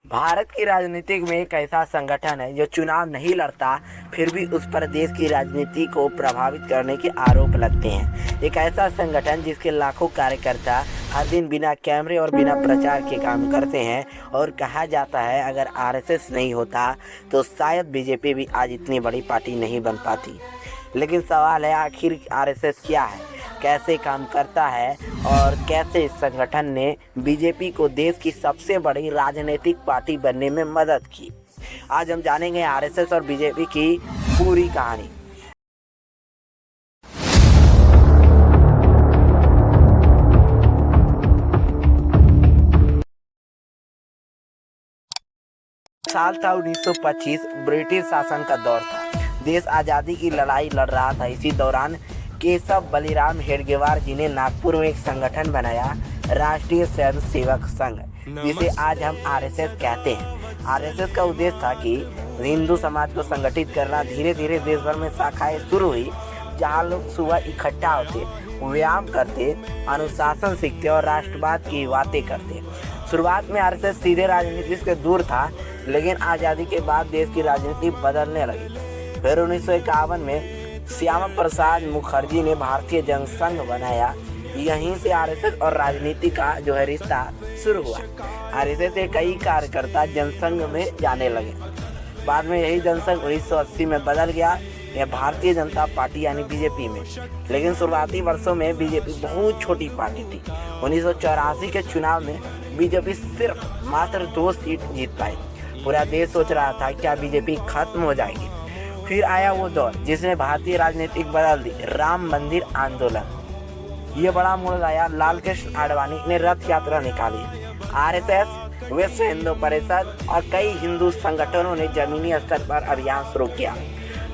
भारत की राजनीति में एक ऐसा संगठन है जो चुनाव नहीं लड़ता, फिर भी उस पर देश की राजनीति को प्रभावित करने के आरोप लगते हैं। एक ऐसा संगठन जिसके लाखों कार्यकर्ता हर दिन बिना कैमरे और बिना प्रचार के काम करते हैं, और कहा जाता है अगर आरएसएस नहीं होता तो शायद बीजेपी भी आज इतनी बड़ी पार्टी नहीं बन पाती। लेकिन सवाल है, आखिर आरएसएस क्या है, कैसे काम करता है और कैसे इस संगठन ने बीजेपी को देश की सबसे बड़ी राजनीतिक पार्टी बनने में मदद की। आज हम जानेंगे आरएसएस और बीजेपी की पूरी कहानी। साल था 1925। ब्रिटिश शासन का दौर था। देश आज़ादी की लड़ाई लड़ रहा था। इसी दौरान केशव बलिराम हेडगेवार जी ने नागपुर में एक संगठन बनाया, राष्ट्रीय स्वयंसेवक संघ, जिसे आज हम आरएसएस कहते हैं। आरएसएस का उद्देश्य था कि हिंदू समाज को संगठित करना। धीरे धीरे देश भर में शाखाएं शुरू हुई, जहां लोग सुबह इकट्ठा होते, व्यायाम करते, अनुशासन सीखते और राष्ट्रवाद की बातें करते। शुरुआत में आरएसएस सीधे राजनीति से दूर था, लेकिन आज़ादी के बाद देश की राजनीति बदलने लगी। फिर 1951 में श्यामा प्रसाद मुखर्जी ने भारतीय जनसंघ बनाया। यहीं से आरएसएस और राजनीति का रिश्ता शुरू हुआ। आरएसएस के कई कार्यकर्ता जनसंघ में जाने लगे। बाद में यही जनसंघ 1980 में बदल गया, यह भारतीय जनता पार्टी यानी बीजेपी में। लेकिन शुरुआती वर्षों में बीजेपी बहुत छोटी पार्टी थी। 1984 के चुनाव में बीजेपी सिर्फ मात्र 2 सीट जीत पाई। पूरा देश सोच रहा था क्या बीजेपी खत्म हो जाएगी। फिर आया वो दौर जिसने भारतीय राजनीति बदल दी, राम मंदिर आंदोलन। ये बड़ा मोड़ लाया। लाल कृष्ण आडवाणी ने रथ यात्रा निकाली। आरएसएस, विश्व हिंदू परिषद और कई हिंदू संगठनों ने जमीनी स्तर पर अभियान शुरू किया।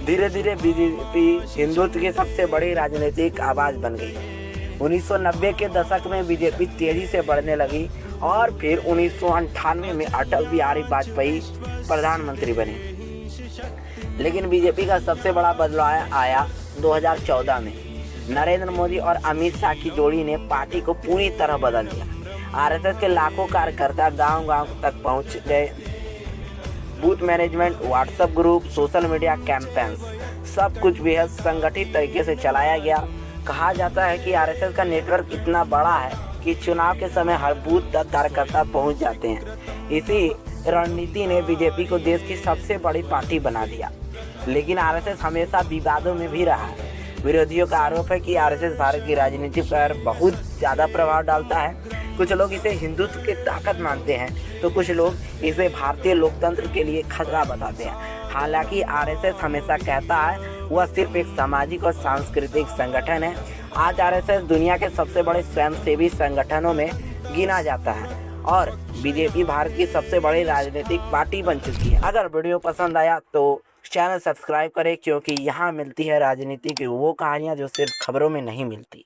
धीरे धीरे बीजेपी हिंदुत्व की सबसे बड़ी राजनीतिक आवाज बन गई। 1990 के दशक में बीजेपी तेजी से बढ़ने लगी और फिर 1998 में अटल बिहारी वाजपेयी प्रधानमंत्री बने। लेकिन बीजेपी का सबसे बड़ा बदलाव आया 2014 में। नरेंद्र मोदी और अमित शाह की जोड़ी ने पार्टी को पूरी तरह बदल दिया। आरएसएस के लाखों कार्यकर्ता गांव-गांव तक पहुंच गए। Booth management, WhatsApp group, social media campaigns, सब कुछ बेहद संगठित तरीके से चलाया गया। कहा जाता है कि आरएसएस का नेटवर्क इतना बड़ा है कि चुनाव के समय हर बूथ तक कार्यकर्ता पहुंच जाते हैं। इसी रणनीति ने बीजेपी को देश की सबसे बड़ी पार्टी बना दिया। लेकिन आरएसएस हमेशा विवादों में भी रहा है। विरोधियों का आरोप है कि आरएसएस भारत की राजनीति पर बहुत ज़्यादा प्रभाव डालता है। कुछ लोग इसे हिंदुत्व की ताकत मानते हैं, तो कुछ लोग इसे भारतीय लोकतंत्र के लिए खतरा बताते हैं। हालांकि आरएसएस हमेशा कहता है वह सिर्फ एक सामाजिक और सांस्कृतिक संगठन है। आज आरएसएस दुनिया के सबसे बड़े स्वयंसेवी संगठनों में गिना जाता है और बीजेपी भारत की सबसे बड़ी राजनीतिक पार्टी बन चुकी है। अगर वीडियो पसंद आया तो चैनल सब्सक्राइब करें, क्योंकि यहाँ मिलती है राजनीति की वो कहानियाँ जो सिर्फ खबरों में नहीं मिलती।